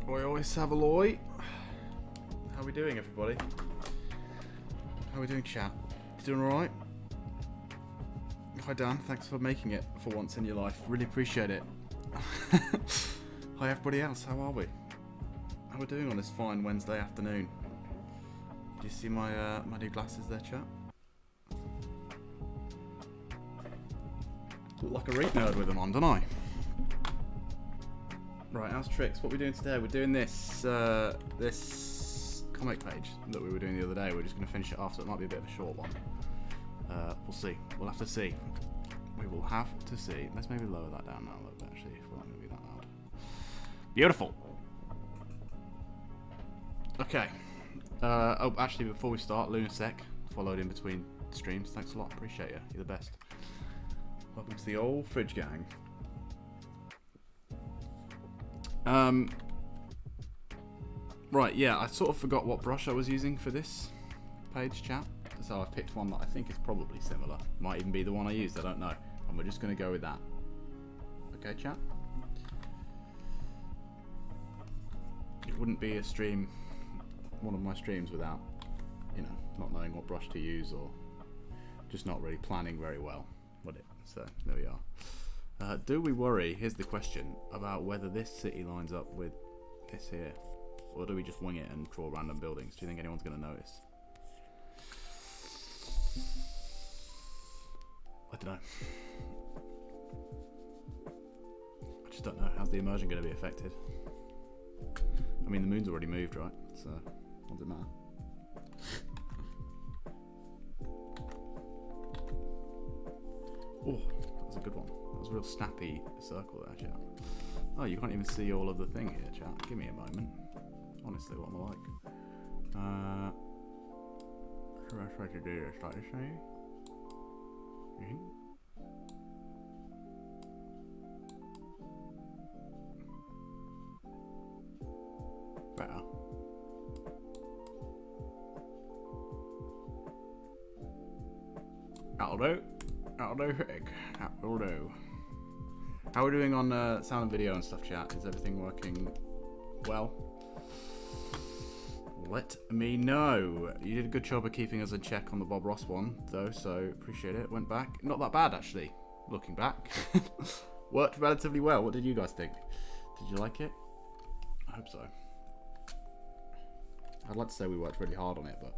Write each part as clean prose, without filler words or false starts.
We always have a loy. How are we doing, everybody? How are we doing, chat? You doing alright? Hi, Dan. Thanks for making it for once in your life. Really appreciate it. Hi, everybody else. How are we? How are we doing on this fine Wednesday afternoon? Do you see my my new glasses there, chat? Look like a reet nerd with them on, don't I? Right, how's Tricks? What are we doing today? We're doing this this comic page that we were doing the other day. We're just going to finish it off, so it might be a bit of a short one. We'll see. We'll have to see. We will have to see. Let's maybe lower that down now a little bit, actually, if we're not going to be that loud. Beautiful. Okay. Oh, actually, before we start, Lunasec followed in between streams. Thanks a lot. Appreciate you. You're the best. Welcome to the old fridge gang. Right, yeah, I sort of forgot what brush I was using for this page, chat. So I've picked one that I think is probably similar. Might even be the one I used, I don't know. And we're just going to go with that. Okay, chat? It wouldn't be a stream, one of my streams, without, you know, not knowing what brush to use or just not really planning very well, would it? So, there we are. Do we worry, here's the question, about whether this city lines up with this here? Or do we just wing it and draw random buildings? Do you think anyone's going to notice? I don't know. I just don't know. How's the immersion going to be affected? I mean, the moon's already moved, right? So, what does it matter? Oh, that was a good one. That was a real snappy circle there, chat. Oh, you can't even see all of the thing here, chat. Give me a moment. Honestly, what am I like? Should I try to do this like this, maybe? Better. That'll do. That'll do, Rick. That'll do. How are we doing on sound and video and stuff, chat? Is everything working well? Let me know. You did a good job of keeping us in check on the Bob Ross one, though, so appreciate it. Went back. Not that bad, actually, looking back. Worked relatively well. What did you guys think? Did you like it? I hope so. I'd like to say we worked really hard on it, but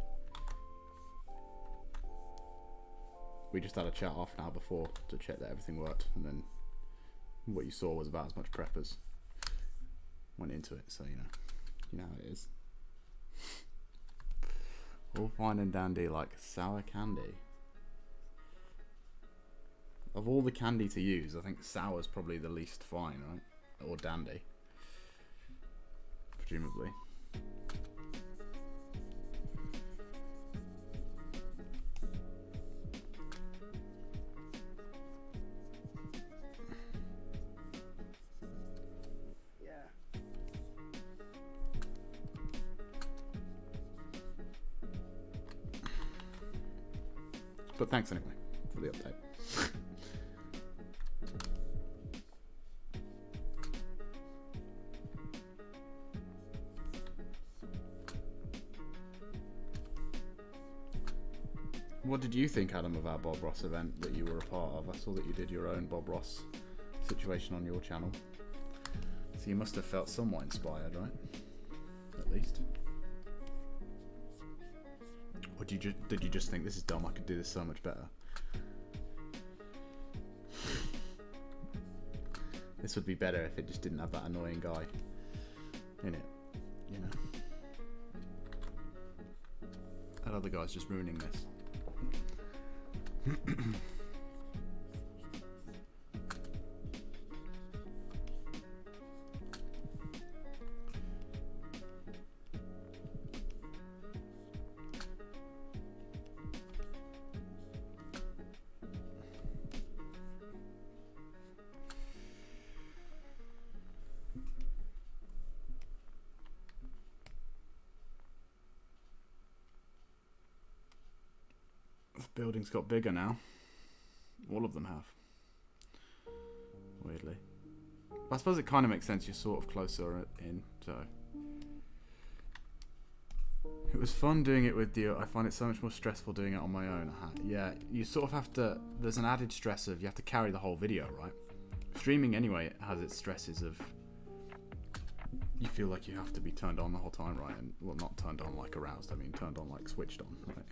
we just had a chat half an hour before to check that everything worked, and then what you saw was about as much prep as went into it, so you know how it is. All fine and dandy like sour candy. Of all the candy to use, I think sour's probably the least fine, right? Or dandy. Presumably. But thanks anyway for the update. What did you think, Adam, of our Bob Ross event that you were a part of? I saw that you did your own Bob Ross situation on your channel. So you must have felt somewhat inspired, right? At least. Or did you just think, this is dumb, I could do this so much better? This would be better if it just didn't have that annoying guy in it, you know? That other guy's just ruining this. The building's got bigger now. All of them have. Weirdly. But I suppose it kind of makes sense, you're sort of closer in, so. It was fun doing it with you. I find it so much more stressful doing it on my own. Yeah, you sort of have to, there's an added stress of, you have to carry the whole video, right? Streaming anyway has its stresses of, you feel like you have to be turned on the whole time, right? And, well, not turned on like aroused, I mean turned on like switched on, right?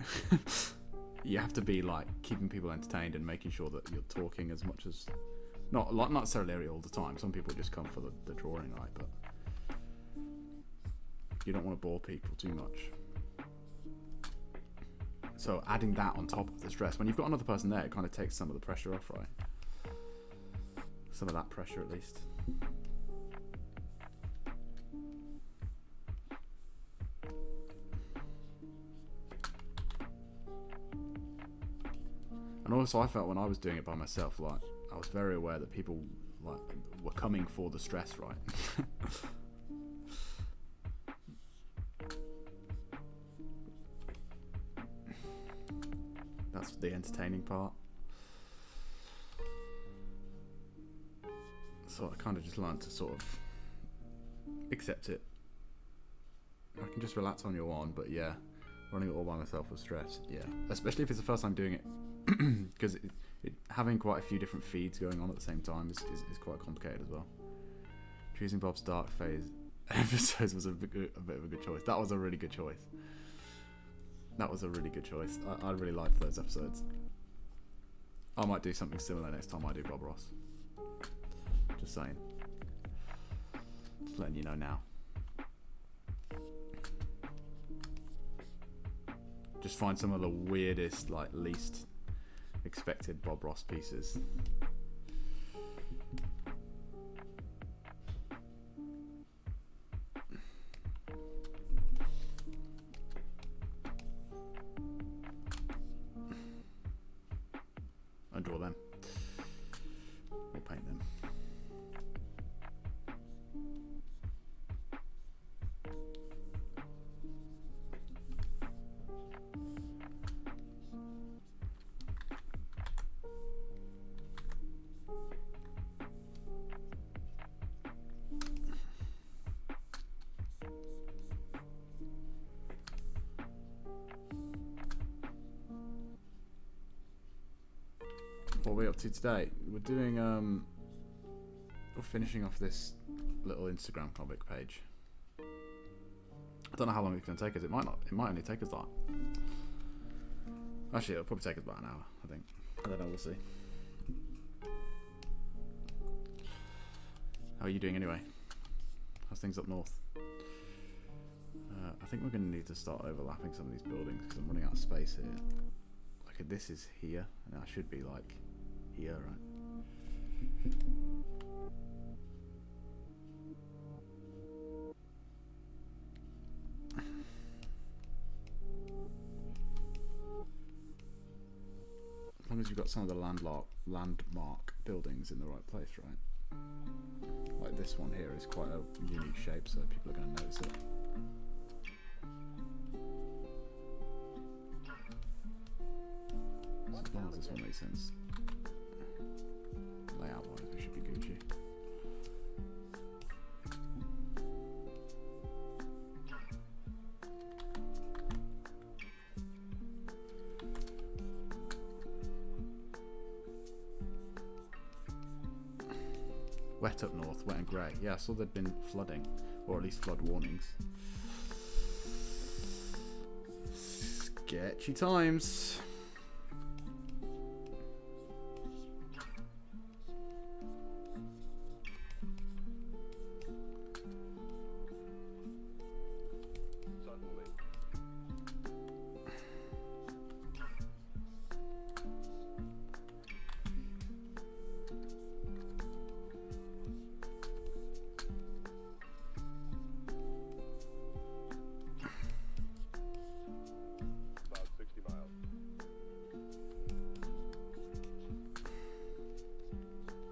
You have to be like keeping people entertained and making sure that you're talking as much as, not necessarily all the time. Some people just come for the drawing, right? But you don't want to bore people too much. So adding that on top of the stress, when you've got another person there, it kind of takes some of the pressure off, right? Some of that pressure at least. And also I felt when I was doing it by myself, like, I was very aware that people like were coming for the stress, right? That's the entertaining part. So I kind of just learned to sort of accept it. I can just relax on your one, but yeah, running it all by myself was stress. Yeah, especially if it's the first time doing it, because having quite a few different feeds going on at the same time is quite complicated as well. Choosing Bob's Dark Phase episodes was a bit of a good choice. That was a really good choice. That was a really good choice. I really liked those episodes. I might do something similar next time I do Bob Ross. Just saying. Just letting you know now. Just find some of the weirdest, like, least expected Bob Ross pieces. And draw them. Or paint them. What are we up to today? We're doing we're finishing off this little Instagram comic page. I don't know how long it's going to take us. It might only take us that. Actually, it'll probably take us about an hour, I think. I don't know, we'll see. How are you doing anyway? How's things up north? I think we're going to need to start overlapping some of these buildings because I'm running out of space here. Like, this is here, and I should be like here, right? As long as you've got some of the landmark buildings in the right place, right? Like this one here is quite a unique shape, so people are going to notice it. As long as this one makes sense. Layout wise, we should be Gucci. Wet up north, wet and grey. Yeah, I saw there'd been flooding, or at least flood warnings. Sketchy times.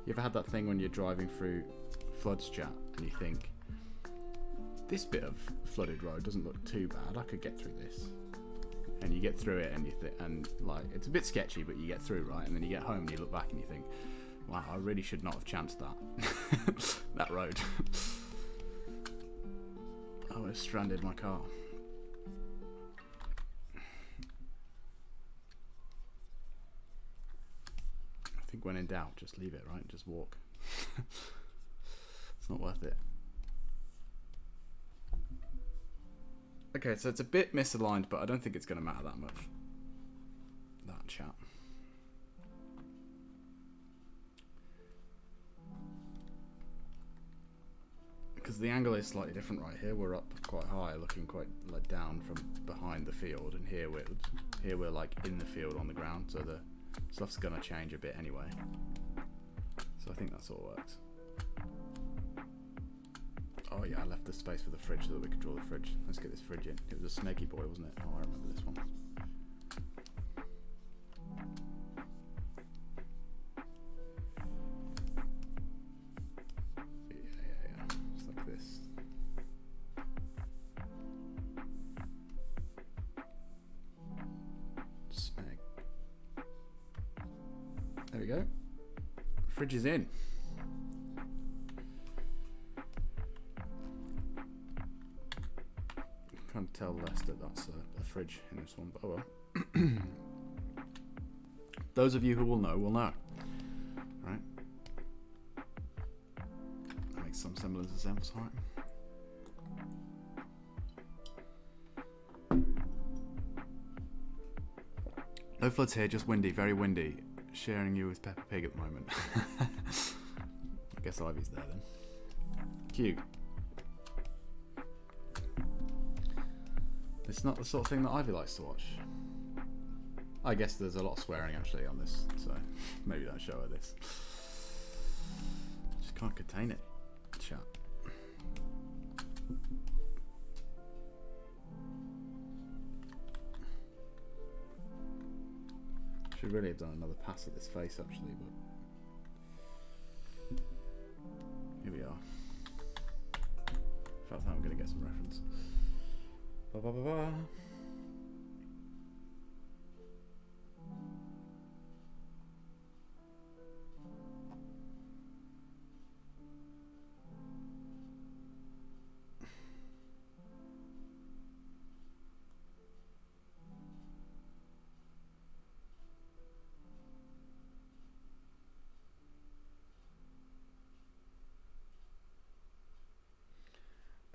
You ever had that thing when you're driving through floods chat and you think, this bit of flooded road doesn't look too bad, I could get through this. And you get through it and you think, and like, it's a bit sketchy, but you get through, right? And then you get home and you look back and you think, wow, I really should not have chanced that. That road. I would have stranded my car. I think when in doubt, just leave it, right? Just walk. It's not worth it. Okay, so it's a bit misaligned, but I don't think it's going to matter that much. That chat. Because the angle is slightly different right here. We're up quite high, looking quite like down from behind the field, and here we're like in the field on the ground, so the stuff's gonna change a bit anyway. So I think that's all works. Oh yeah, I left the space for the fridge so that we could draw the fridge. Let's get this fridge in. It was a snaky boy, wasn't it? Oh, I remember this one. Yeah. Just like this. Snag. There we go. Fridge is in. Trying to tell Lester that's a fridge in this one, but oh well. Those of you who will know, right? That makes some semblance of sense, right? No floods here, just windy, very windy. Sharing you with Peppa Pig at the moment. I guess Ivy's there then. Cute. It's not the sort of thing that Ivy likes to watch. I guess there's a lot of swearing actually on this, so maybe don't show her this. Just can't contain it. Chat. Should really have done another pass at this face actually, but here we are. I felt like I'm going to get some reference. Ba ba ba ba.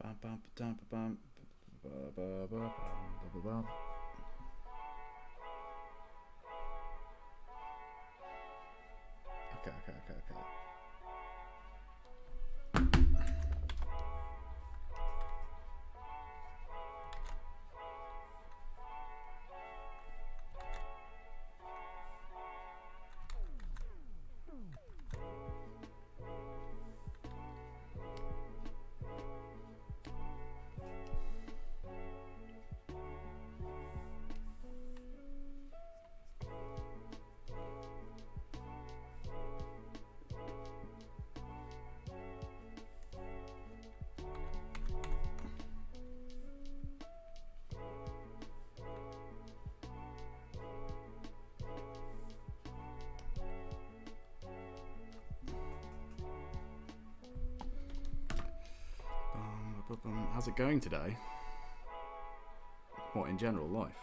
Bum bum bum bum. Okay. How's it going today? What, in general, life?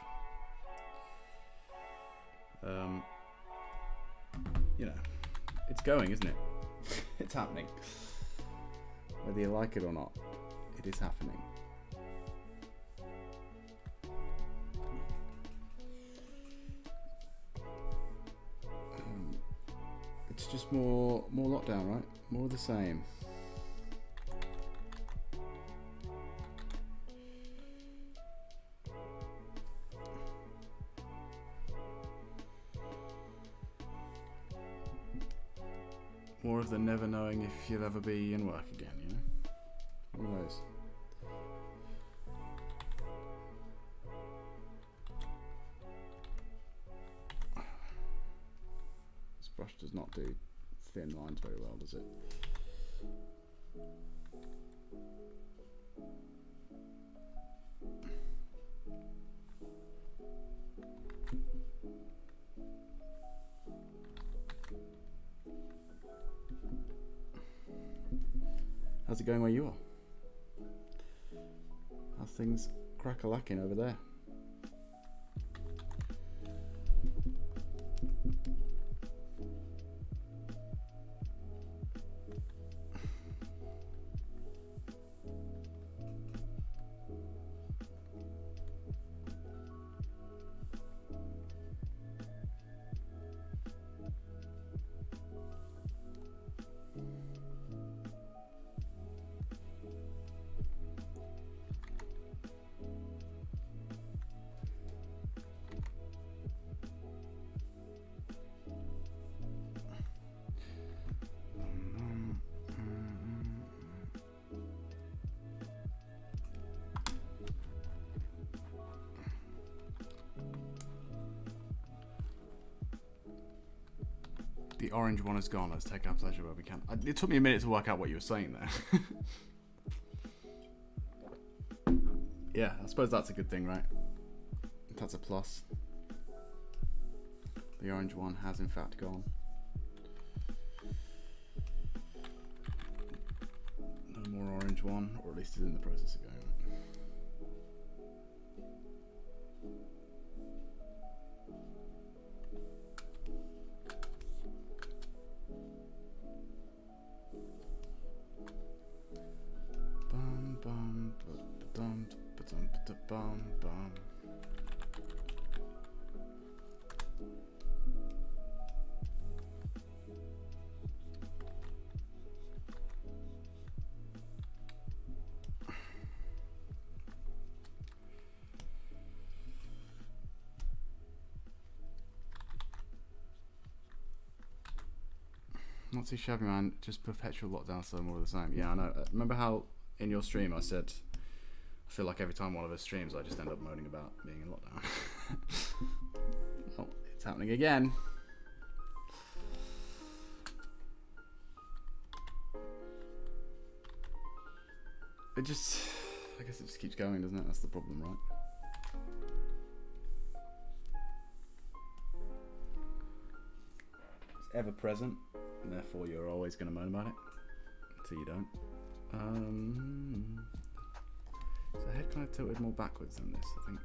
You know, it's going, isn't it? It's happening. Whether you like it or not, it is happening. It's just more lockdown, right? More of the same. More of the never knowing if you'll ever be in work again, you know? One of those. This brush does not do thin lines very well, does it? How's it going where you are? How's things crack-a-lacking over there? The orange one is gone. Let's take our pleasure where we can. It took me a minute to work out what you were saying there. Yeah, I suppose that's a good thing, right? That's a plus. The orange one has in fact gone. No more orange one, or at least it's in the process of going. Not too shabby, man. Just perpetual lockdown, so more of the same. Yeah, I know. Remember how in your stream I said I feel like every time one of us streams I just end up moaning about being in lockdown. Well, it's happening again. I guess it just keeps going, doesn't it? That's the problem, right? It's ever present, and therefore you're always going to moan about it until you don't. Is the head kind of tilted more backwards than this? I think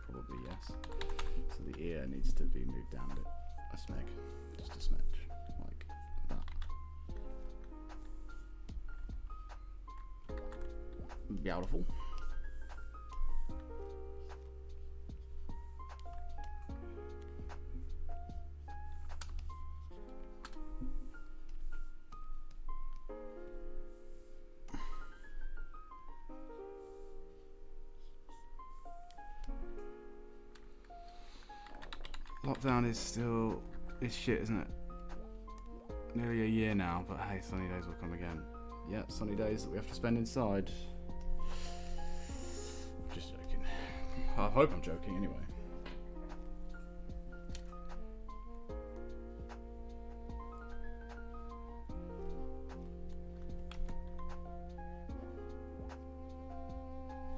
probably yes. So the ear needs to be moved down a bit, a smeg, just a smidge, like that. Beautiful. Lockdown is still shit, isn't it? Nearly a year now, but hey, sunny days will come again. Yeah, sunny days that we have to spend inside. Just joking. I hope I'm joking anyway.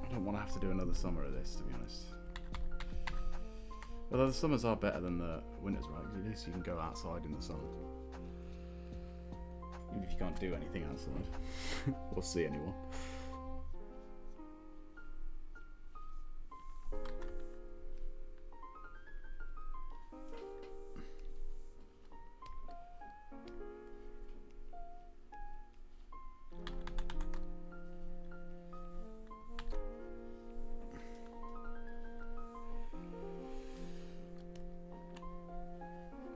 I don't want to have to do another summer of this, to be honest. Although the summers are better than the winters, right? At least you can go outside in the sun. Even if you can't do anything outside. Or see anyone.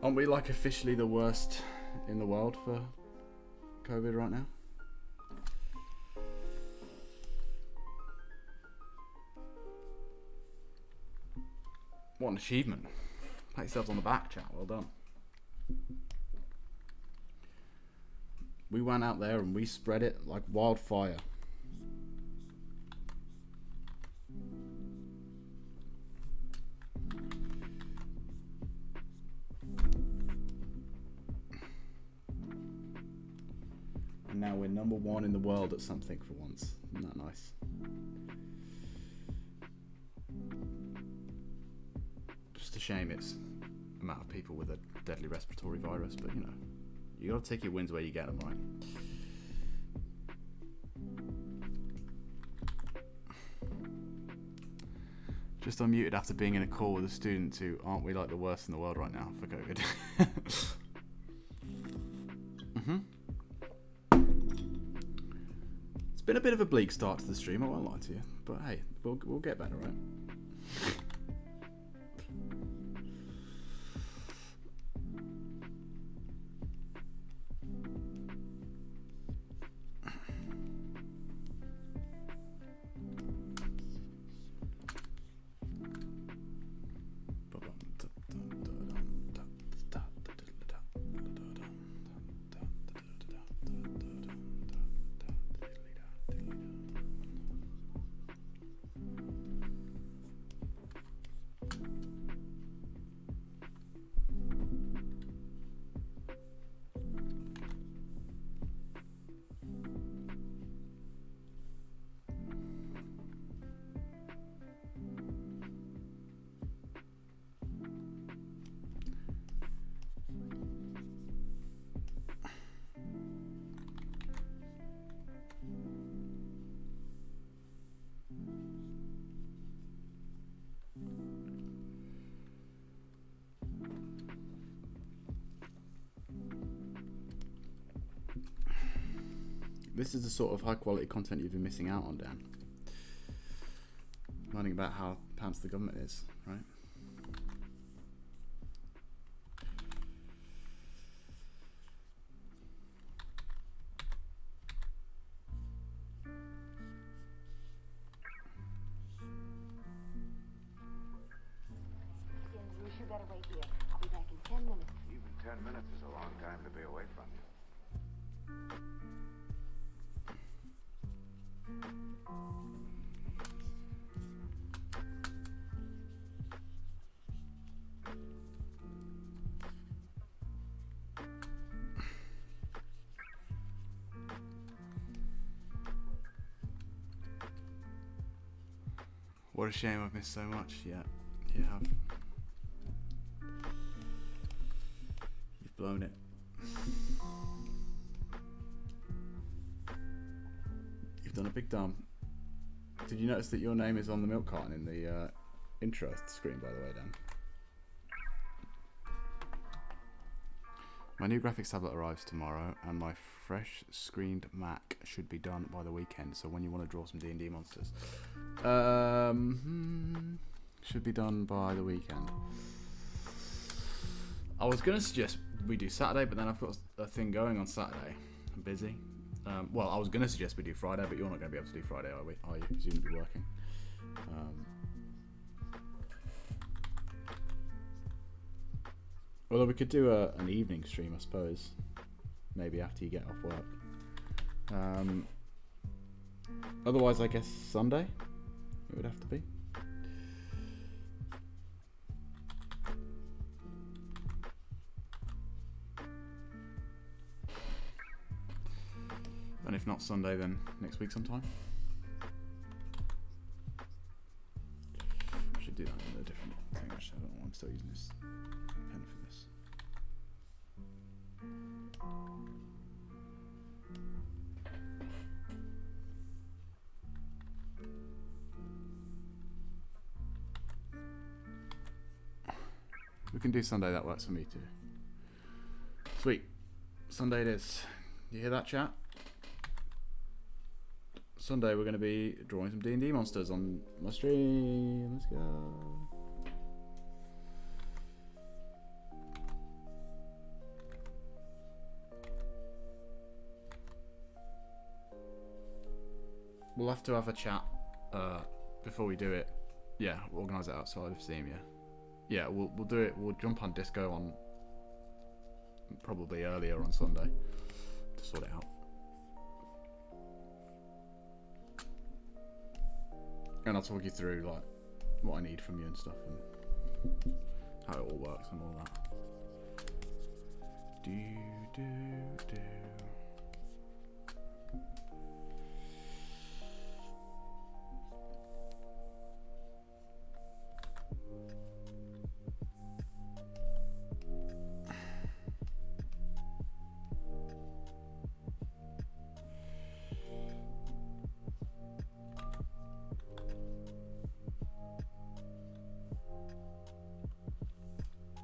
Aren't we like officially the worst in the world for COVID right now? What an achievement. Pat yourselves on the back, chat. Well done. We went out there and we spread it like wildfire. And now we're #1 in the world at something for once. Isn't that nice? Just a shame it's the amount of people with a deadly respiratory virus, but you know, you gotta take your wins where you get them, right? Just unmuted after being in a call with a student who aren't we like the worst in the world right now for COVID? It's been a bit of a bleak start to the stream, I won't lie to you, but hey, we'll get better, right? This is the sort of high quality content you've been missing out on, Dan. Learning about how pants the government is, right? You better wait here. I'll be back in 10 minutes. Even 10 minutes is a long time to be away from you. What a shame I've missed so much. Yeah, you have. You've blown it. You've done a big dump. Did you notice that your name is on the milk carton in the intro screen, by the way, Dan? My new graphics tablet arrives tomorrow, and my fresh screened Mac should be done by the weekend. So when you want to draw some D&D monsters, should be done by the weekend. I was going to suggest we do Saturday, but then I've got a thing going on Saturday. I'm busy. Well, I was going to suggest we do Friday, but you're not going to be able to do Friday, are you? Because you're going to be working. Although we could do an evening stream, I suppose. Maybe after you get off work. Otherwise, I guess Sunday it would have to be. And if not Sunday, then next week sometime. I should do that with a different thing. Actually, I don't know why I'm still using this pen for this. We can do Sunday, that works for me too. Sweet. Sunday it is. You hear that, chat? Sunday we're going to be drawing some D&D monsters on my stream. Let's go. We'll have to have a chat before we do it. Yeah, we'll organise it outside of Steam. Yeah, we'll do it. We'll jump on Disco on probably earlier on Sunday to sort it out. And I'll talk you through like what I need from you and stuff, and how it all works and all that. Do.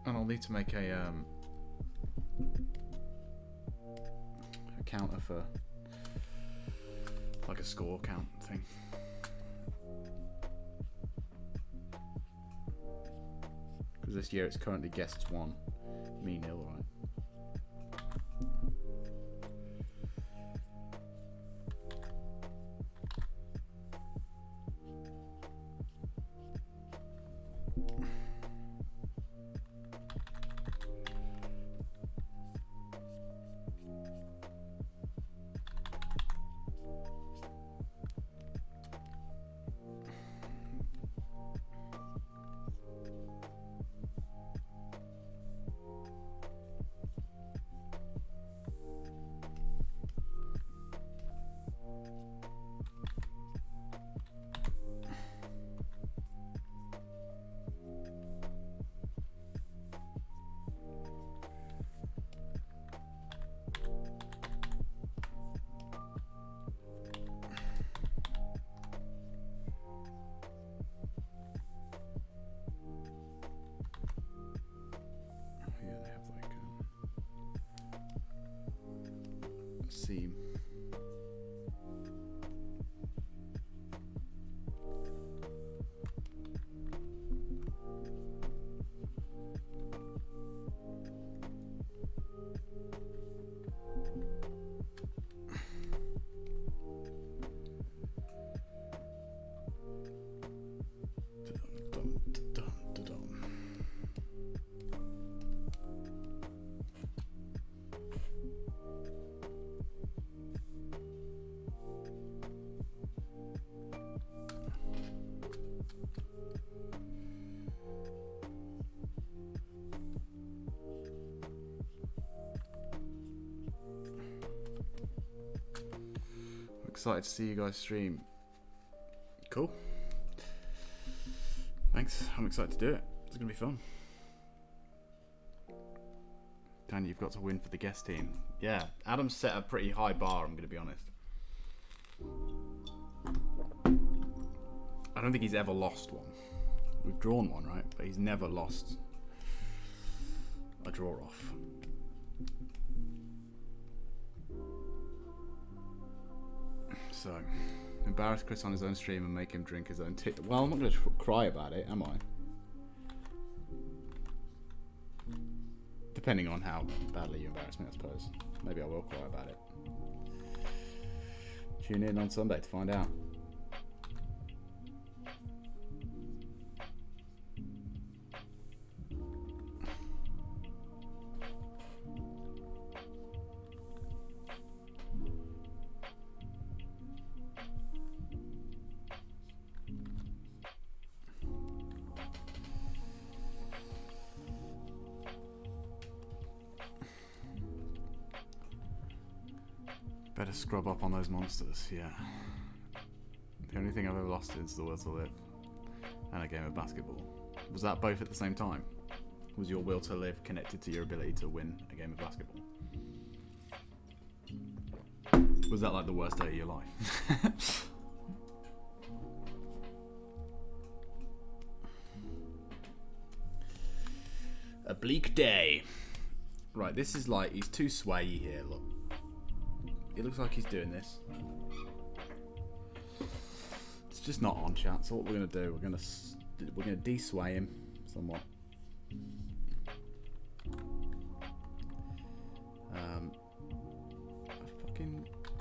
And I'll need to make a counter for like a score count thing. Because this year it's currently guests 1, me 0, right? Seam. Excited to see you guys stream. Cool. Thanks. I'm excited to do it. It's gonna be fun. Dan, you've got to win for the guest team. Yeah, Adam's set a pretty high bar, I'm gonna be honest. I don't think he's ever lost one. We've drawn one, right? But he's never lost a draw off. So, embarrass Chris on his own stream and make him drink his own tea. Well, I'm not going to cry about it, am I? Depending on how badly you embarrass me, I suppose. Maybe I will cry about it. Tune in on Sunday to find out. Better scrub up on those monsters, yeah. The only thing I've ever lost is the will to live and a game of basketball. Was that both at the same time? Was your will to live connected to your ability to win a game of basketball? Was that like the worst day of your life? A bleak day. Right, this is like, he's too swayy here, look. It looks like he's doing this. It's just not on, chat. So what we're gonna do, we're gonna de-sway him somewhat.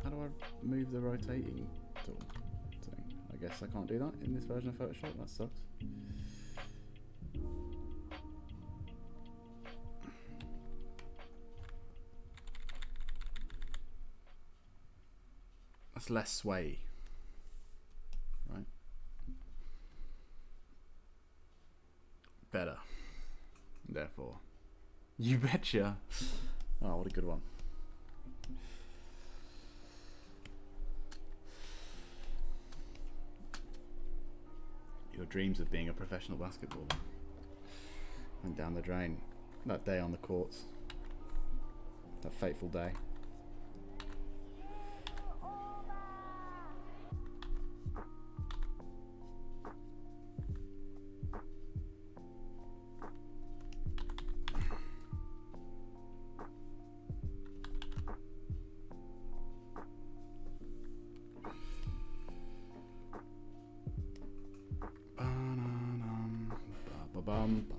How do I move the rotating tool? guess I can't do that in this version of Photoshop. That sucks. That's less sway, right? Better. Therefore, you betcha. Oh, what a good one. Your dreams of being a professional basketballer went down the drain that day on the courts. That fateful day. Bum, bum.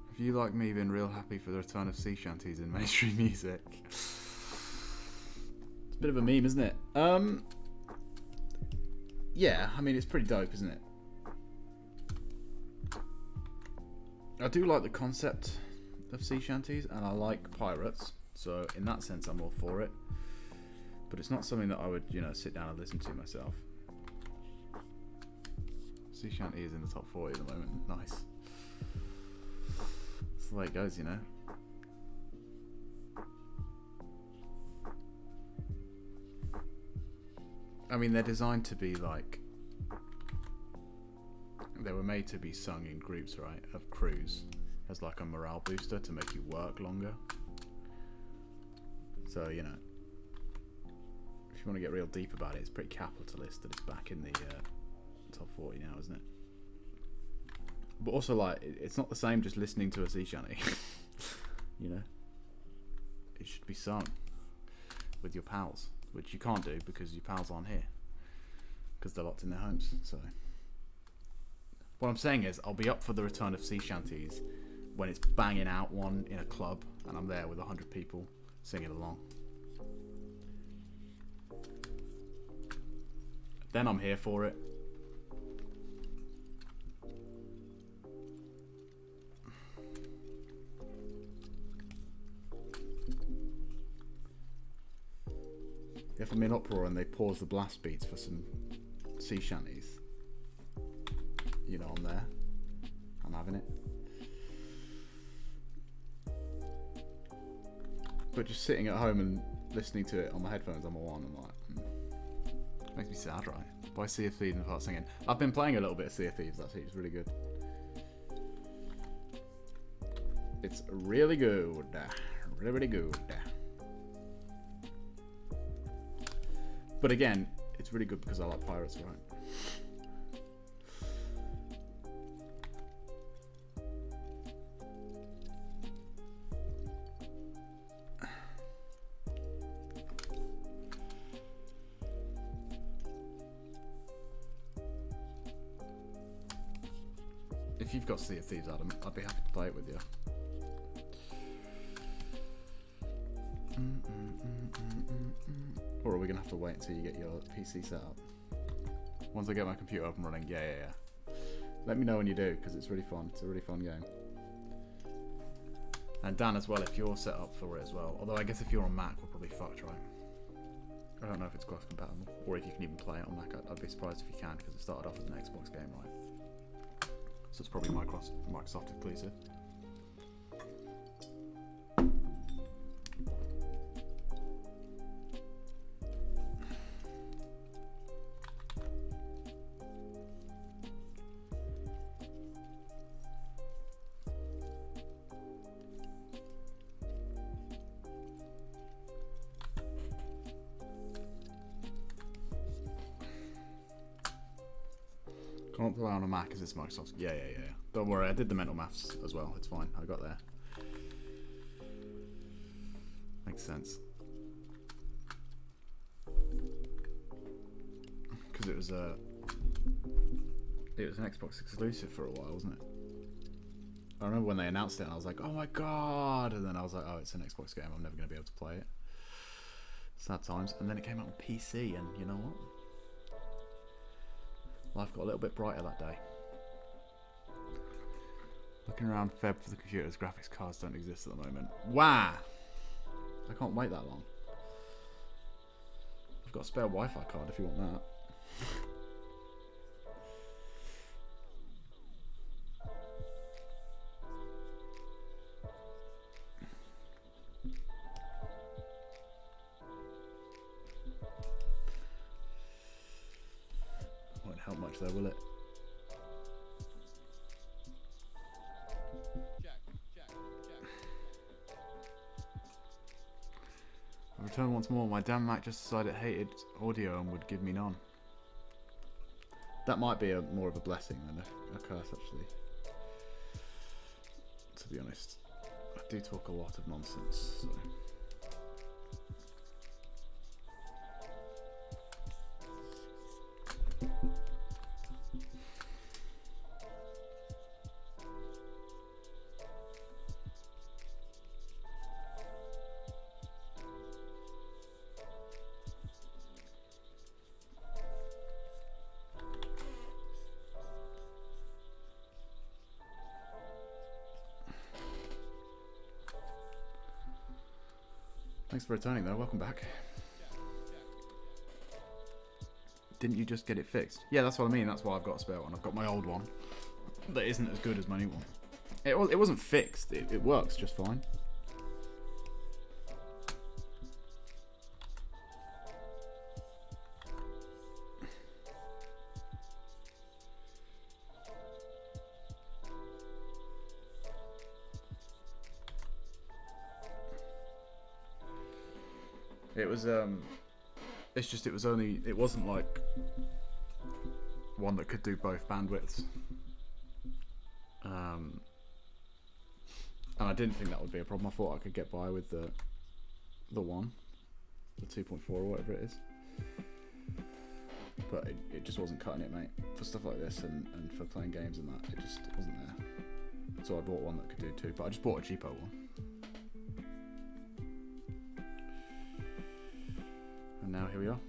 Have you, like me, been real happy for the return of sea shanties in mainstream music? It's a bit of a meme, isn't it? Yeah, I mean, it's pretty dope, isn't it? I do like the concept of sea shanties, and I like pirates, so in that sense I'm all for it. But it's not something that I would, you know, sit down and listen to myself. Sea shanty is in the top 40 at the moment. Nice. That's the way it goes, you know. I mean, they're designed to be like... They were made to be sung in groups, right, of crews, as like a morale booster to make you work longer. So, you know, if you want to get real deep about it, it's pretty capitalist that it's back in the top 40 now, isn't it? But also, like, it's not the same just listening to a sea shanty. You know? It should be sung with your pals, which you can't do because your pals aren't here. Because they're locked in their homes, so... What I'm saying is, I'll be up for the return of sea shanties when it's banging out one in a club and I'm there with 100 people singing along. Then I'm here for it. If I'm in uproar and they pause the blast beats for some sea shanties, you know, I'm there. I'm having it. But just sitting at home and listening to it on my headphones, I'm all on. I'm like, makes me sad, right? Buy Sea of Thieves and start singing. I've been playing a little bit of Sea of Thieves, actually. It's really good. It's really good. Really, really good. But again, it's really good because I like pirates, right? If you've got Sea of Thieves, Adam, I'd be happy to play it with you. Or are we going to have to wait until you get your PC set up? Once I get my computer up and running, yeah. Let me know when you do, because it's really fun. It's a really fun game. And Dan as well, if you're set up for it as well. Although I guess if you're on Mac, we're probably fucked, right? I don't know if it's cross compatible, or if you can even play it on Mac. I'd be surprised if you can, because it started off as an Xbox game, right? So it's probably Microsoft exclusive. Can't play on a Mac because it's Microsoft. Yeah. Don't worry, I did the mental maths as well. It's fine. I got there. Makes sense. Because it was an Xbox exclusive for a while, wasn't it? I remember when they announced it and I was like, oh my god, and then I was like, oh, it's an Xbox game, I'm never going to be able to play it. Sad times. And then it came out on PC, and you know what? Life got a little bit brighter that day. Looking around Feb for the computers, graphics cards don't exist at the moment. Wow! I can't wait that long. I've got a spare Wi-Fi card if you want that. Won't help much though, will it? I returned once more. My damn Mac just decided it hated audio and would give me none. That might be more of a blessing than a curse, actually. To be honest, I do talk a lot of nonsense. So. Thanks for returning though, welcome back. Didn't you just get it fixed? Yeah, that's what I mean, that's why I've got a spare one. I've got my old one that isn't as good as my new one. It wasn't fixed, it works just fine. It was it's just it wasn't like one that could do both bandwidths. And I didn't think that would be a problem. I thought I could get by with the 2.4 or whatever it is. But it just wasn't cutting it, mate. For stuff like this and for playing games and that, it wasn't there. So I bought one that could do two, but I just bought a cheapo one. And now here we are.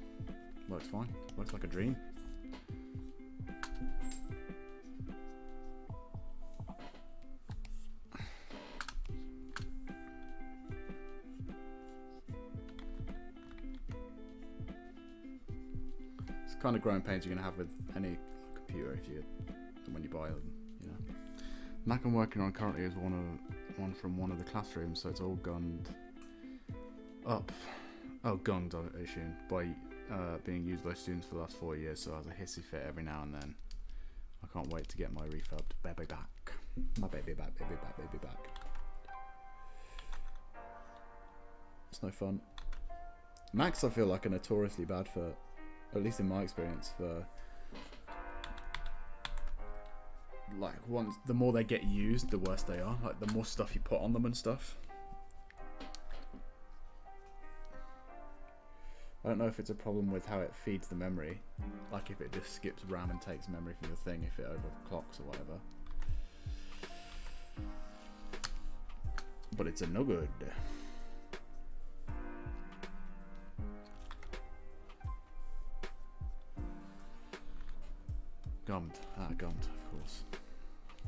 Works fine. Works like a dream. It's the kind of growing pains you're going to have with any computer when you buy them, you know. Mac I'm working on currently is one from one of the classrooms, so it's all gunned up. Oh, gunged, I assume, by being used by students for the last 4 years, so it has a hissy fit every now and then. I can't wait to get my refurbed baby back. My baby back, baby back, baby back. It's no fun. Macs, I feel like, are notoriously bad for, at least in my experience, for like the more they get used, the worse they are. Like the more stuff you put on them and stuff. I don't know if it's a problem with how it feeds the memory, like if it just skips RAM and takes memory from the thing if it overclocks or whatever. But it's a no good. Gummed. Gummed, of course.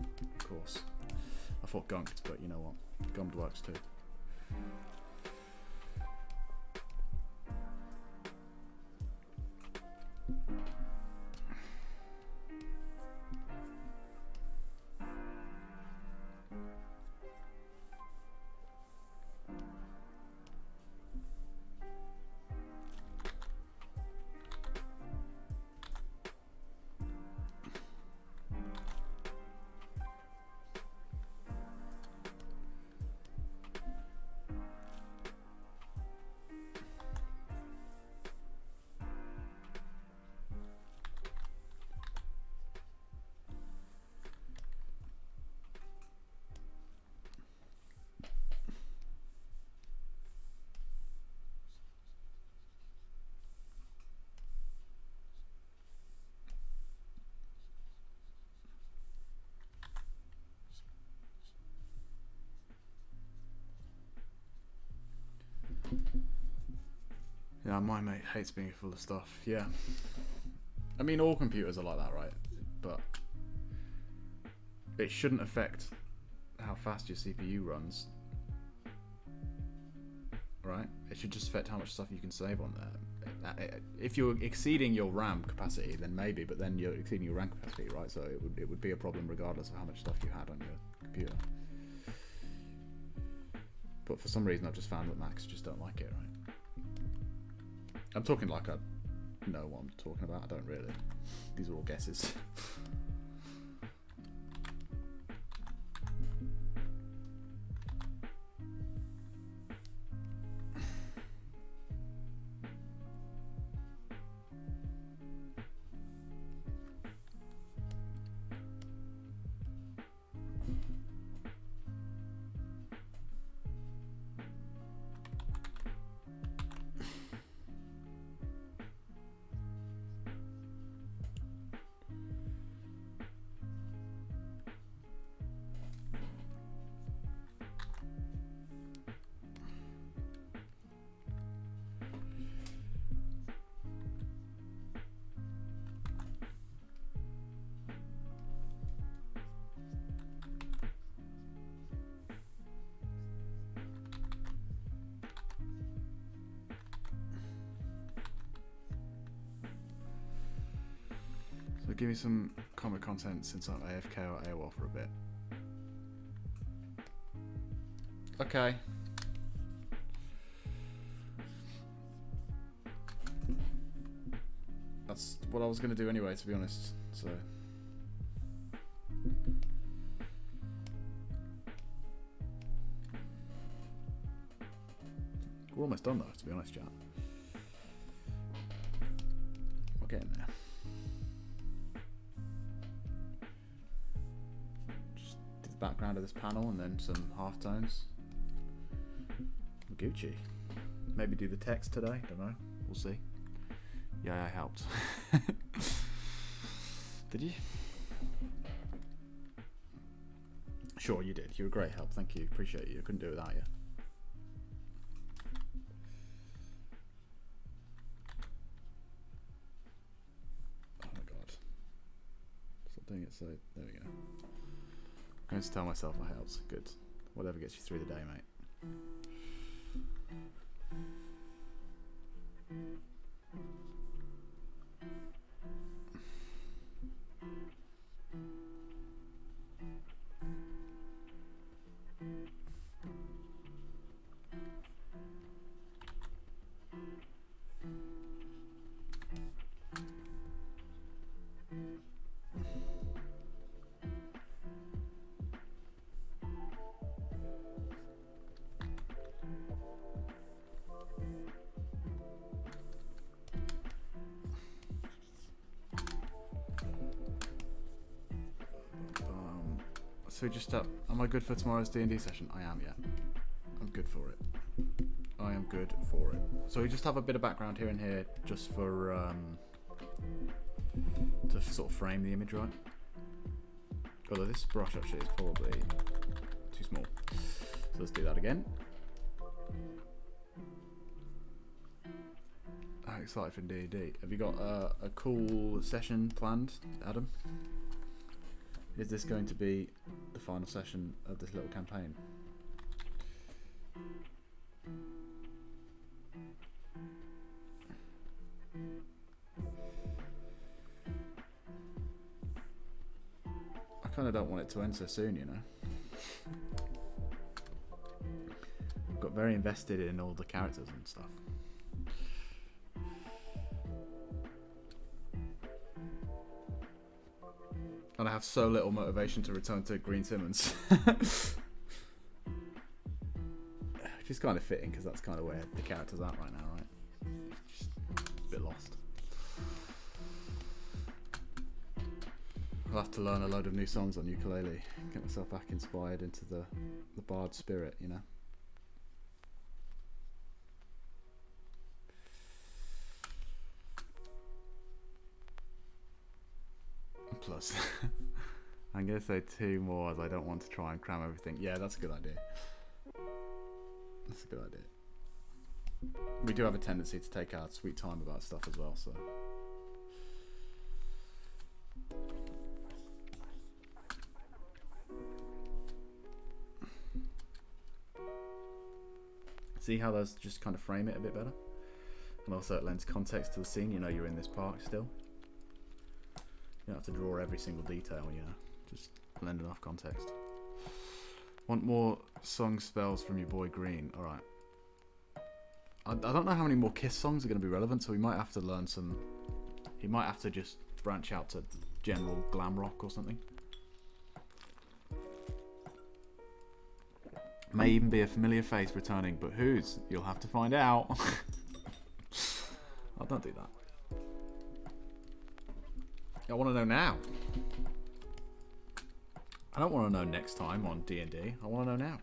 Of course. I thought gunked, but you know what? Gummed works too. Yeah, my mate hates being full of stuff. Yeah. I mean, all computers are like that, right? But it shouldn't affect how fast your CPU runs, right? It should just affect how much stuff you can save on there. If you're exceeding your RAM capacity, then maybe, but then you're exceeding your RAM capacity, right? So it would be a problem regardless of how much stuff you had on your computer. But for some reason, I've just found that Macs just don't like it, right? I'm talking like I know what I'm talking about. I don't really. These are all guesses. So give me some comic content since I'm AFK or AWOL for a bit. Okay. That's what I was going to do anyway, to be honest. So. We're almost done though, to be honest, chat. We're getting there. Just do the background of this panel and then some halftones. Gucci. Maybe do the text today, don't know. We'll see. Yeah, I helped. Did you? Sure, you did. You're a great help. Thank you. Appreciate you. I couldn't do it without you. Oh my god. Stop doing it so. There we go. I'm going to tell myself I helped. Good. Whatever gets you through the day, mate. So just am I good for tomorrow's D&D session? I am, yeah. I'm good for it. I am good for it. So we just have a bit of background here and here, just for to sort of frame the image, right? Although this brush actually is probably too small. So let's do that again. I'm excited for D&D. Have you got a cool session planned, Adam? Is this going to be the final session of this little campaign? I kind of don't want it to end so soon, you know. I've got very invested in all the characters and stuff. And I have so little motivation to return to Green Simmons. Which is kind of fitting, because that's kind of where the character's at right now, right? Just a bit lost. I'll have to learn a load of new songs on ukulele, get myself back inspired into the bard spirit, you know? Plus, I'm going to say 2 more as I don't want to try and cram everything. Yeah, that's a good idea. That's a good idea. we do have a tendency to take our sweet time about stuff as well, so. See how those just kind of frame it a bit better? And also it lends context to the scene. You know you're in this park still. You don't have to draw every single detail, you know. Just lend enough context. Want more song spells from your boy Green. Alright. I don't know how many more Kiss songs are going to be relevant, so we might have to learn some... He might have to just branch out to general glam rock or something. May even be a familiar face returning, but whose? You'll have to find out. Oh, don't do that. I want to know now. I don't want to know next time on D&D. I want to know now.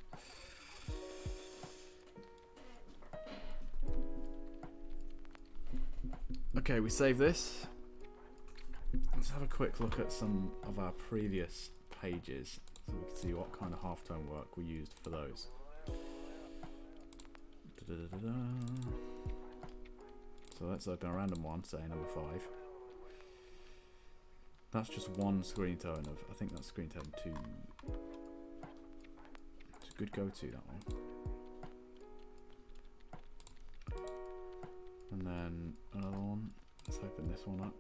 Okay, we save this. Let's have a quick look at some of our previous pages so we can see what kind of halftone work we used for those. So let's open a random one, say number 5. That's just one screen tone of, I think that's screen tone 2. It's a good go-to, that one. And then another one. Let's open this one up.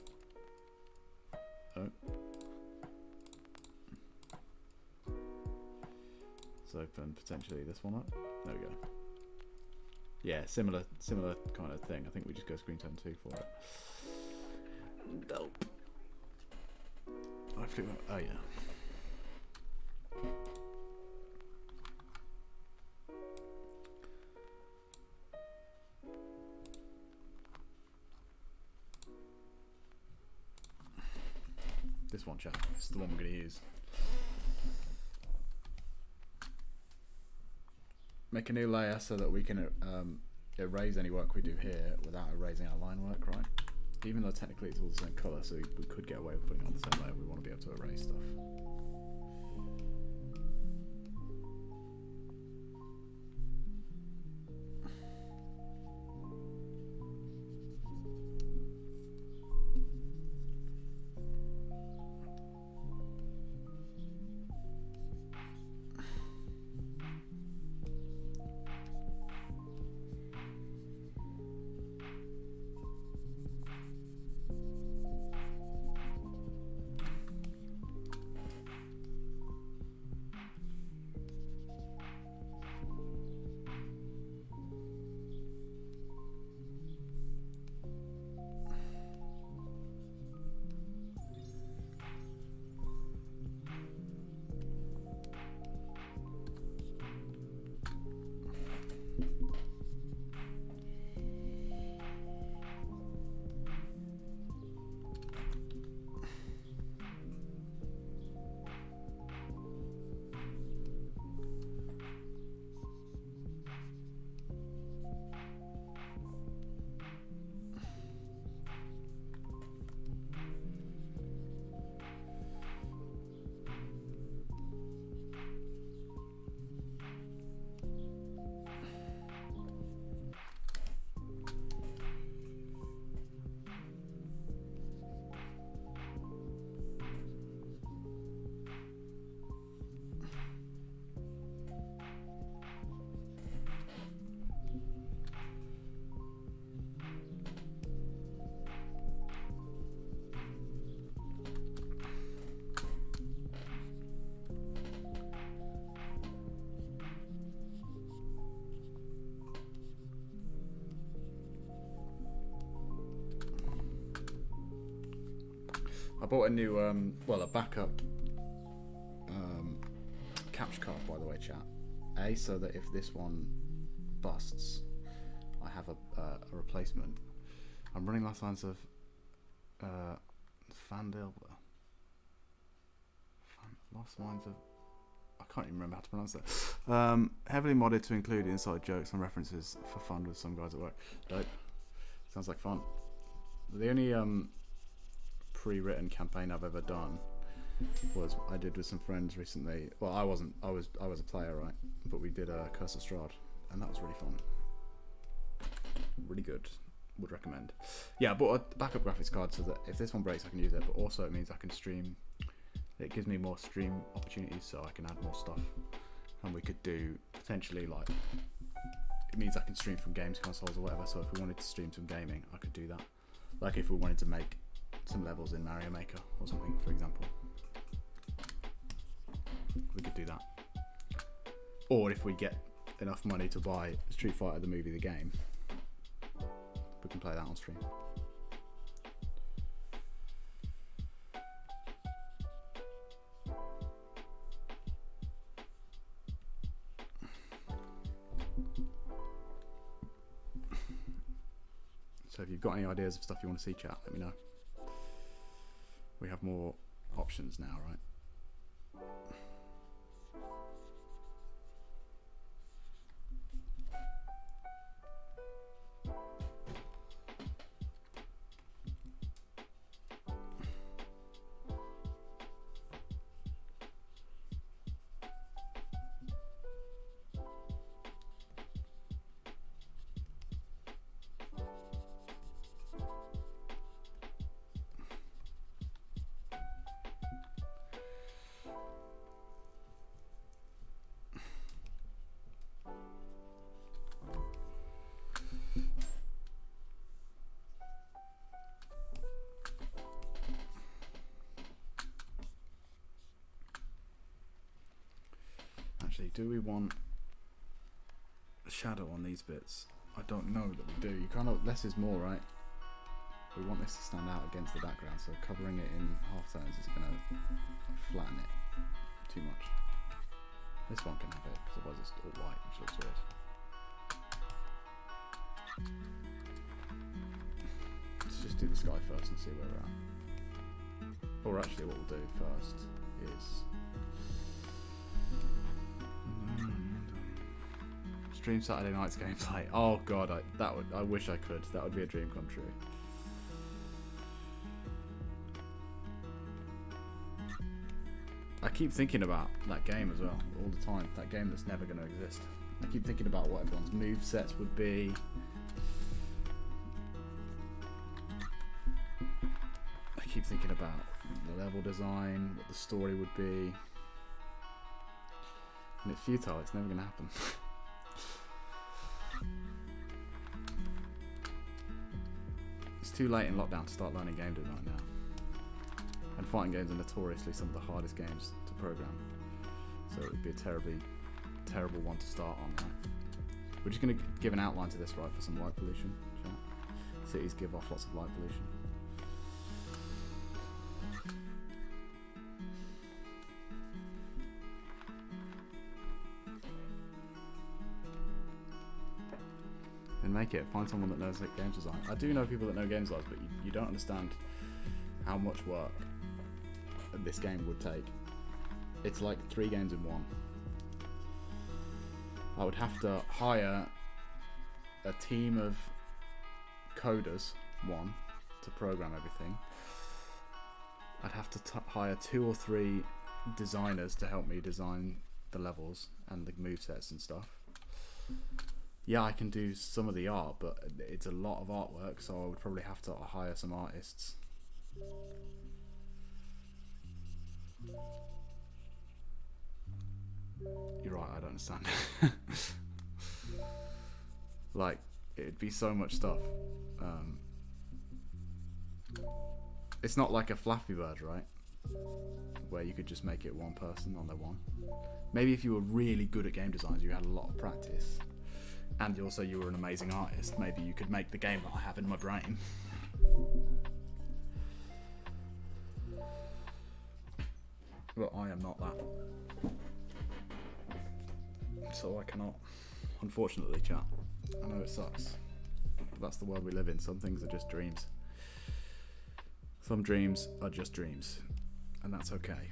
Oh. Let's open potentially this one up. There we go. Yeah, similar kind of thing. I think we just go screen tone 2 for it. Dope. Hopefully, oh yeah. This one, chat. This is the one we're going to use. Make a new layer so that we can erase any work we do here without erasing our line work, right? Even though technically it's all the same colour, so we could get away with putting it on the same layer, we want to be able to erase stuff. I bought a new, a backup capture card, by the way, chat. So that if this one busts, I have a replacement. I'm running last lines of last lines of, I can't even remember how to pronounce that. Heavily modded to include inside jokes and references for fun with some guys at work. Dope. Sounds like fun. The only pre-written campaign I've ever done was I did with some friends recently. Well, I was a player, right? But we did Curse of Strahd, and that was really fun. really good. Would recommend. Yeah, I bought a backup graphics card so that if this one breaks I can use it, but also it means I can stream. It gives me more stream opportunities so I can add more stuff, and we could do potentially like, it means I can stream from games consoles or whatever, so if we wanted to stream some gaming I could do that, like if we wanted to make some levels in Mario Maker or something, for example, we could do that. Or if we get enough money to buy Street Fighter the movie, the game, we can play that on stream. So if you've got any ideas of stuff you want to see, chat, let me know. We have more options now, right? Actually, do we want a shadow on these bits? I don't know that we do. You kind of, less is more, right? We want this to stand out against the background, so covering it in half tones is going to flatten it too much. This one can have it, because otherwise it's all white, which looks weird. Let's just do the sky first and see where we're at. Or actually what we'll do first is stream Saturday night's gameplay. Oh god, I wish I could. That would be a dream come true. I keep thinking about that game as well, all the time. That game that's never going to exist. I keep thinking about what everyone's move sets would be. I keep thinking about the level design, what the story would be. And it's futile, it's never going to happen. It's too late in lockdown to start learning game design now. And fighting games are notoriously some of the hardest games to program. So it would be a terrible one to start on, right? We're just going to give an outline to this, right, for some light pollution. Cities give off lots of light pollution. Then make it. Find someone that knows games design. I do know people that know games design, but you don't understand how much work this game would take. It's like 3 games in one. I would have to hire a team of coders, to program everything. I'd have to hire 2 or 3 designers to help me design the levels and the movesets and stuff. Yeah, I can do some of the art, but it's a lot of artwork, so I would probably have to hire some artists. You're right, I don't understand. Like, it'd be so much stuff. It's not like a Flappy Bird, right? Where you could just make it one person on their one. Maybe if you were really good at game design, you had a lot of practice, and also you were an amazing artist, maybe you could make the game that I have in my brain. But I am not that. So I cannot, unfortunately, chat. I know it sucks, but that's the world we live in. Some things are just dreams. Some dreams are just dreams, and that's okay.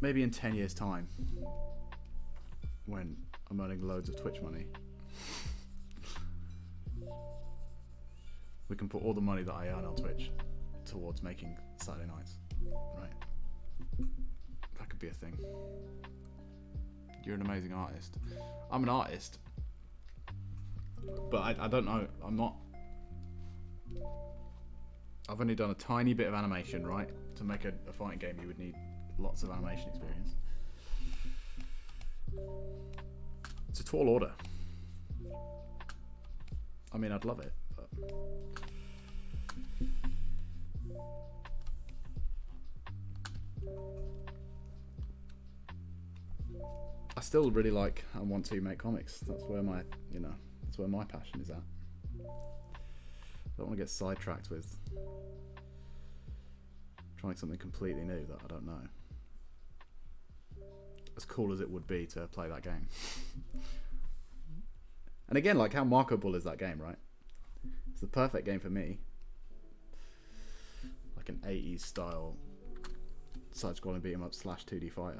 Maybe in 10 years' time, when I'm earning loads of Twitch money, we can put all the money that I earn on Twitch towards making Saturday nights, right? That could be a thing. You're an amazing artist. I'm an artist, but I don't know. I'm not. I've only done a tiny bit of animation, right? To make a fighting game, you would need lots of animation experience. It's a tall order. I mean, I'd love it, but I still really like and want to make comics. That's where my, that's where my passion is at. I don't want to get sidetracked with trying something completely new that I don't know. As cool as it would be to play that game. And again, like how Marco Bull is that game, right? It's the perfect game for me. Like an 80s style side-scrolling beat 'em up / 2D fighter.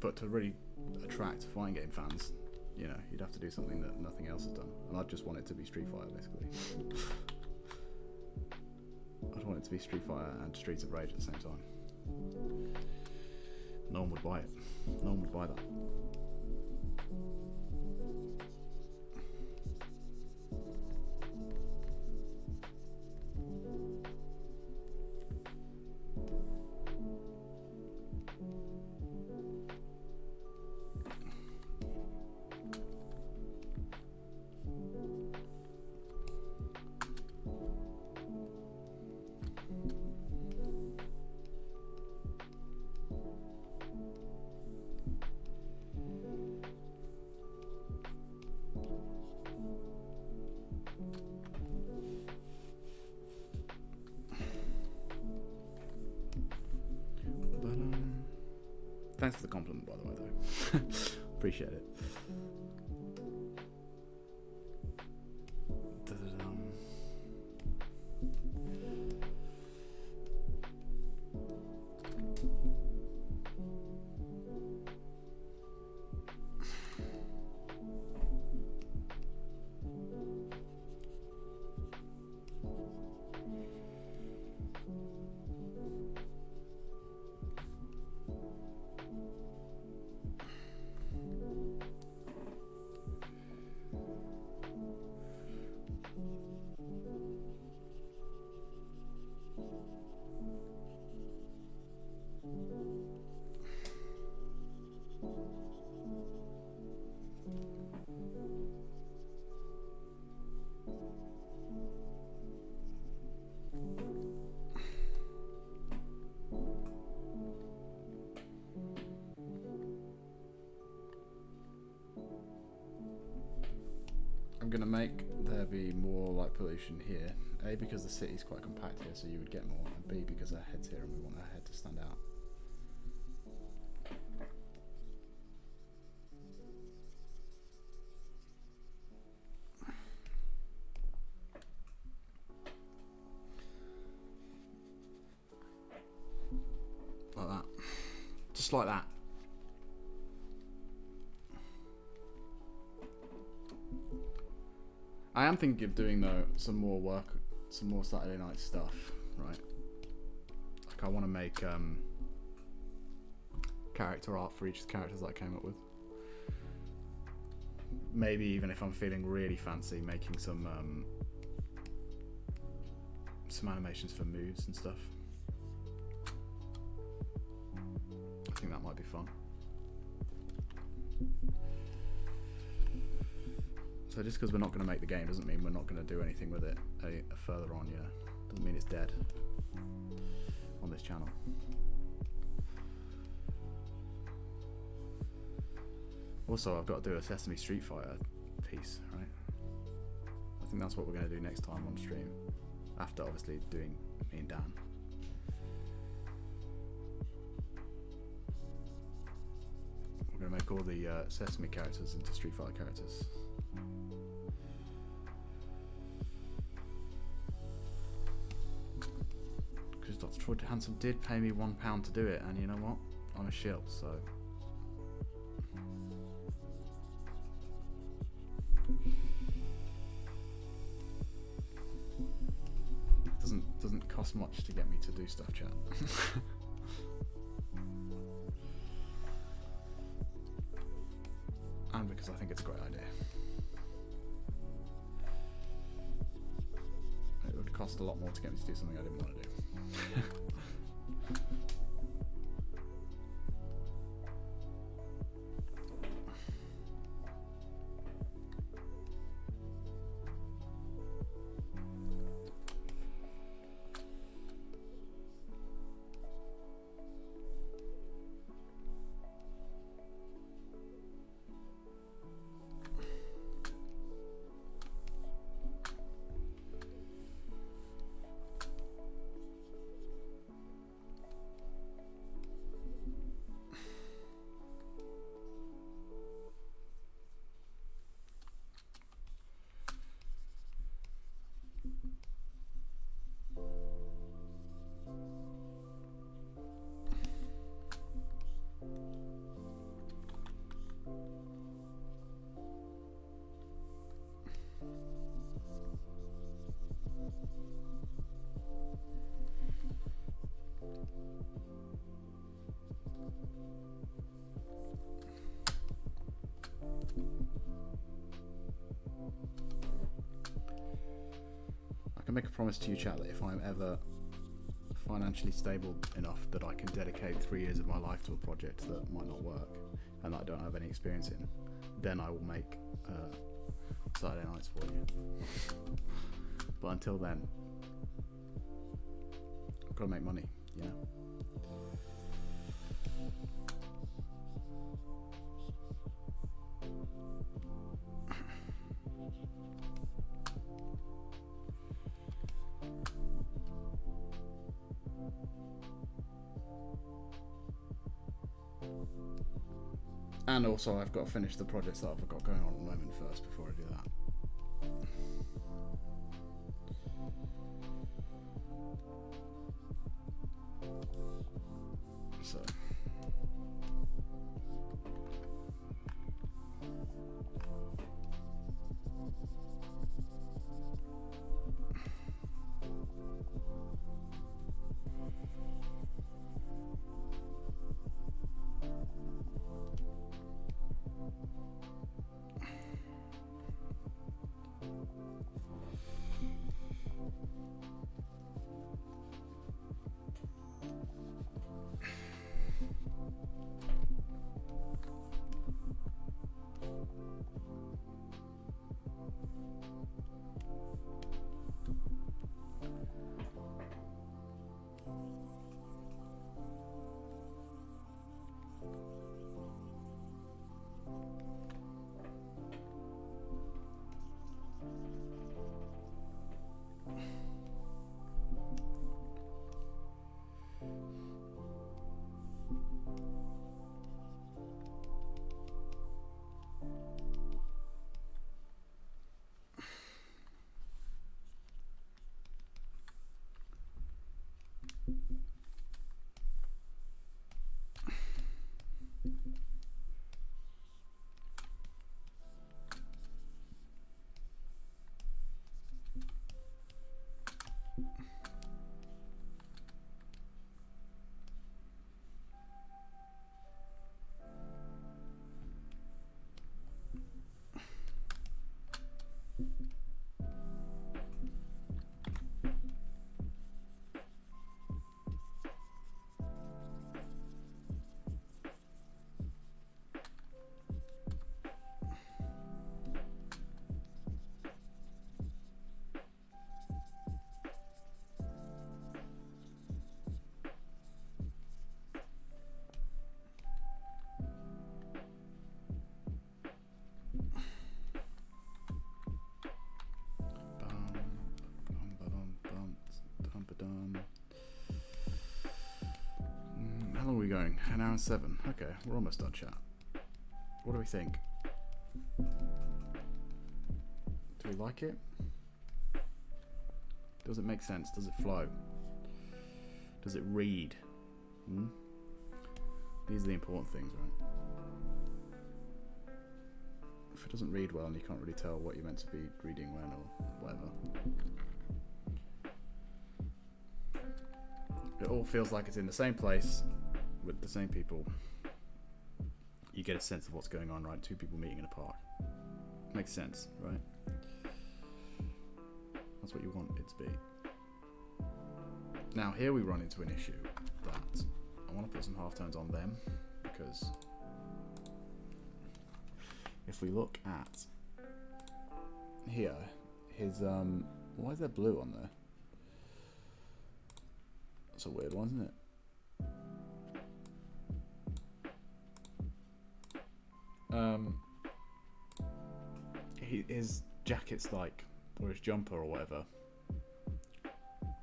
But to really attract fighting game fans, you'd have to do something that nothing else has done. And I'd just want it to be Street Fighter, basically. I'd want it to be Street Fighter and Streets of Rage at the same time. No one would buy it. No one would buy that. Thanks for the compliment, by the way, though. Appreciate it. I'm gonna make there be more light pollution here. A, because the city's quite compact here, so you would get more, and B, because our head's here and we want our head to stand out. Like that. Just like that. I am thinking of doing though some more work, some more Saturday night stuff, right? Like I want to make character art for each of the characters that I came up with. Maybe even if I'm feeling really fancy, making some animations for moves and stuff. I think that might be fun. So just because we're not going to make the game doesn't mean we're not going to do anything with it further on, Doesn't mean it's dead on this channel. Also, I've got to do a Sesame Street Fighter piece, right? I think that's what we're going to do next time on stream. After, obviously, doing me and Dan. We're going to make all the Sesame characters into Street Fighter characters. Because Dr. Troy Handsome did pay me £1 to do it, and you know what? I'm a shill, so. Doesn't cost much to get me to do stuff, chat. And because I think it's a great idea. It would cost a lot more to get me to do something I didn't want to do. I can make a promise to you, chat, that if I'm ever financially stable enough that I can dedicate 3 years of my life to a project that might not work and that I don't have any experience in, then I will make Saturday nights for you. But until then, I've got to make money, you know? And also I've got to finish the projects that I've got going on at the moment first before I do that. So how long are we going? 1 hour and 7. Okay, we're almost done, chat. What do we think? Do we like it? Does it make sense? Does it flow? Does it read? These are the important things, right? If it doesn't read well and you can't really tell what you're meant to be reading when or whatever. it all feels like it's in the same place with the same people. You get a sense of what's going on, right? Two people meeting in a park. Makes sense, right? That's what you want it to be. Now here we run into an issue that I want to put some half-tones on them, because if we look at here, his why is there blue on there? That's a weird one, isn't it? His jacket's like, or his jumper or whatever,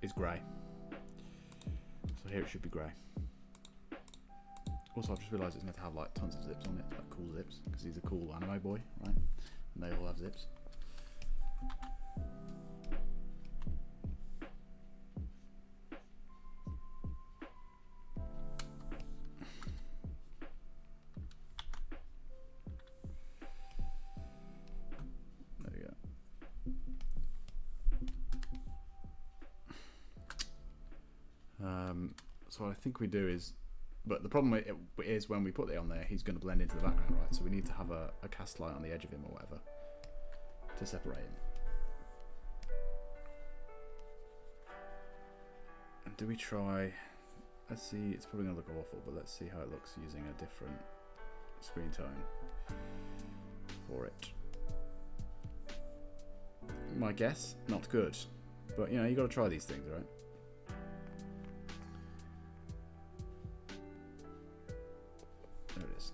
is grey. So here it should be grey. Also, I've just realised it's meant to have like tons of zips on it, like cool zips, because he's a cool anime boy, right? And they all have zips. There we go. So what I think we do is, but the problem is when we put it on there, he's going to blend into the background, right? So we need to have a cast light on the edge of him or whatever to separate him. And do we try? Let's see. It's probably going to look awful, but let's see how it looks using a different screen tone for it. My guess, not good, but you know, you got to try these things, right? There it is.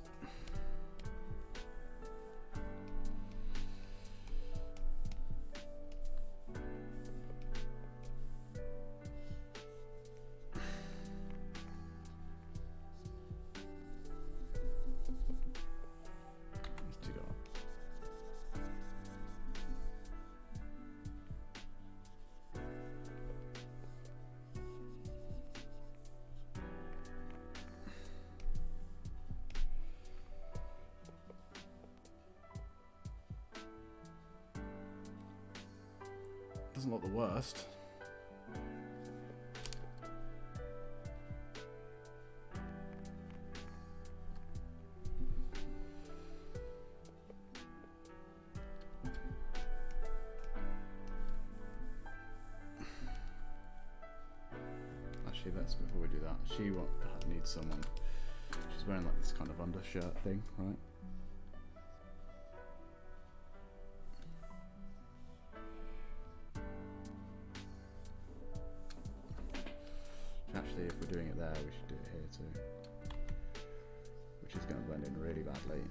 Let's do that. Doesn't look the worst. Actually, let's, before we do that, she needs someone. She's wearing like this kind of undershirt thing, right? Actually, if we're doing it there, we should do it here too. Which is going to blend in really badly.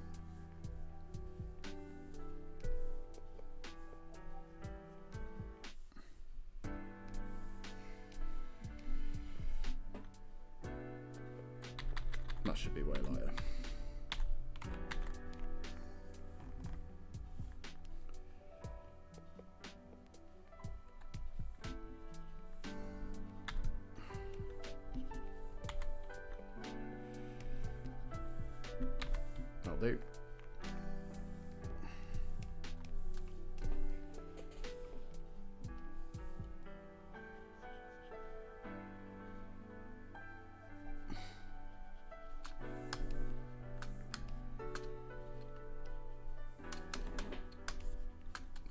That should be way lighter. That'll do.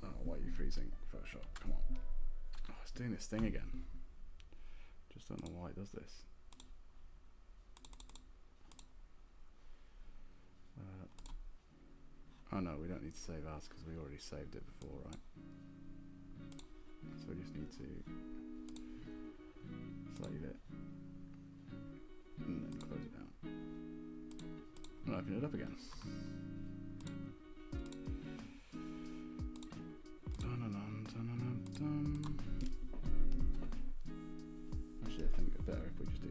Oh, why are you freezing? Photoshop, come on. Oh, it's doing this thing again. Just don't know why it does this. Oh no, we don't need to save as because we already saved it before, right? So we just need to save it and then close it down and open it up again. Dun-dun-dun, dun-dun-dun-dun. Actually, I think it's better if we just do.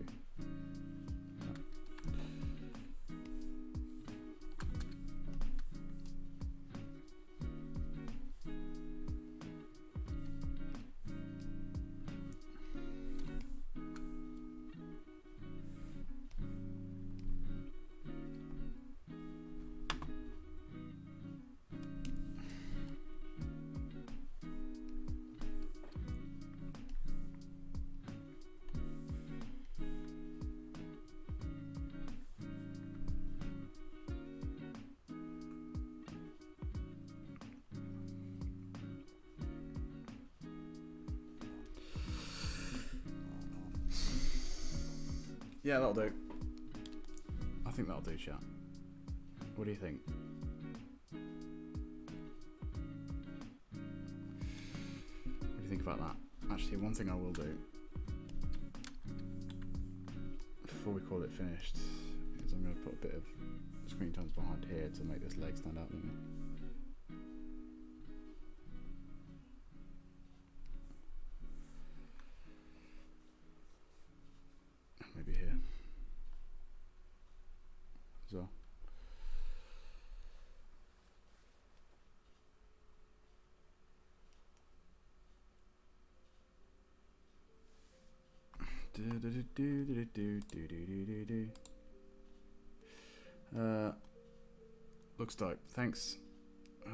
Yeah, that'll do. I think that'll do, chat. What do you think? What do you think about that? Actually, one thing I will do before we call it finished is I'm going to put a bit of screen times behind here to make this leg stand out. Maybe here as well. Looks dope. Thanks. I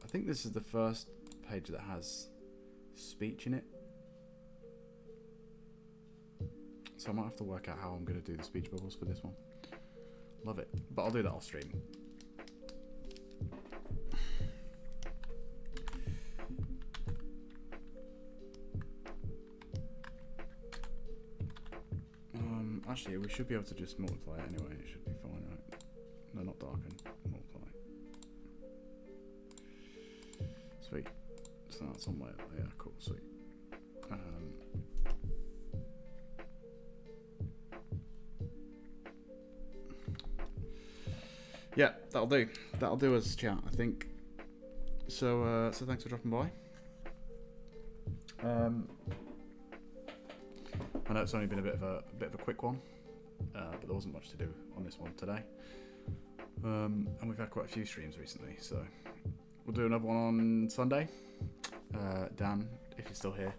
think this is the first page that has speech in it. So I might have to work out how I'm going to do the speech bubbles for this one. Love it. But I'll do that off stream. Actually, we should be able to just multiply it anyway. It should be fine, right? No, not darken. Multiply. Sweet. So that's on my... Yeah, cool. Sweet. Yeah, that'll do. That'll do us, chat, I think. So, so thanks for dropping by. I know it's only been a bit of a quick one, but there wasn't much to do on this one today. And we've had quite a few streams recently, so we'll do another one on Sunday. Dan, if you're still here,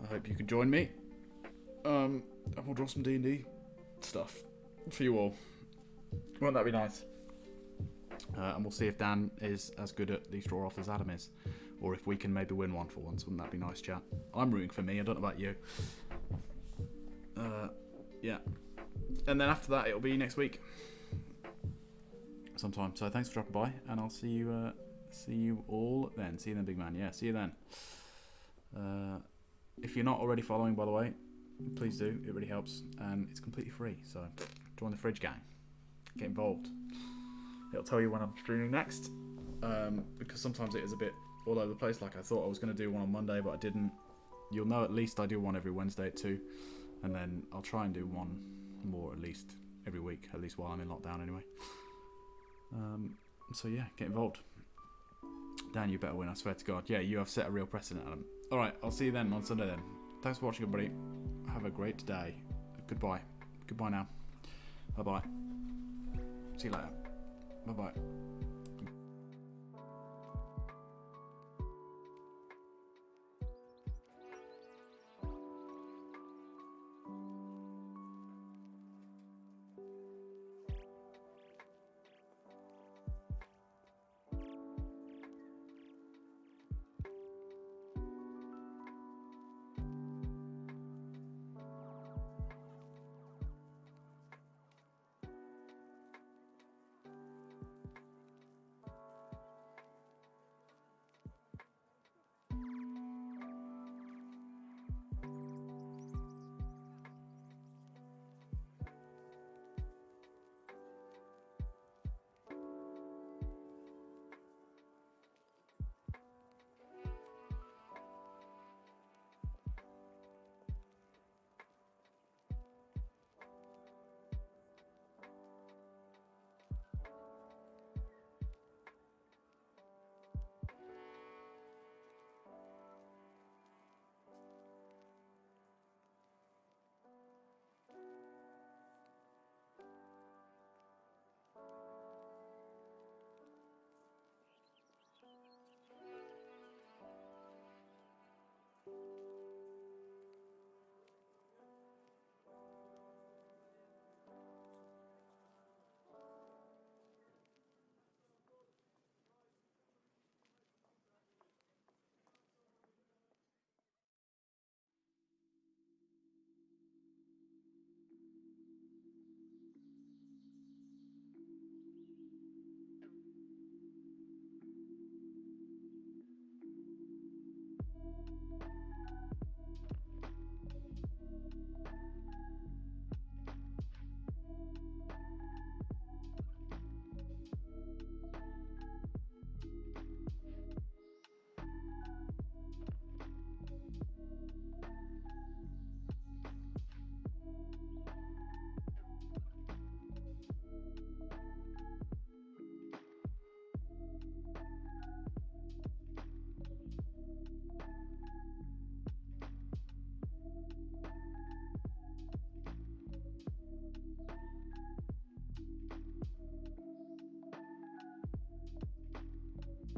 I hope you can join me. And we'll draw some D&D stuff for you all. Won't that be nice? And we'll see if Dan is as good at these draw offs as Adam is, or if we can maybe win one for once. Wouldn't that be nice, chat? I'm rooting for me. I don't know about you. Yeah, and then after that it'll be next week sometime. So thanks for dropping by, and I'll see you all then. See you then, big man. Yeah, see you then. If you're not already following, by the way, please do. It really helps, and it's completely free. So join the Fridge Gang. Get involved. It'll tell you when I'm streaming next, because sometimes it is a bit all over the place. Like I thought I was going to do one on Monday, but I didn't. You'll know at least I do one every Wednesday at 2. And then I'll try and do one more at least every week, at least while I'm in lockdown anyway. So yeah, get involved. Dan, you better win, I swear to God. Yeah, you have set a real precedent, Adam. Alright, I'll see you then on Sunday then. Thanks for watching, everybody. Have a great day. Goodbye. Goodbye now. Bye-bye. See you later. Bye-bye.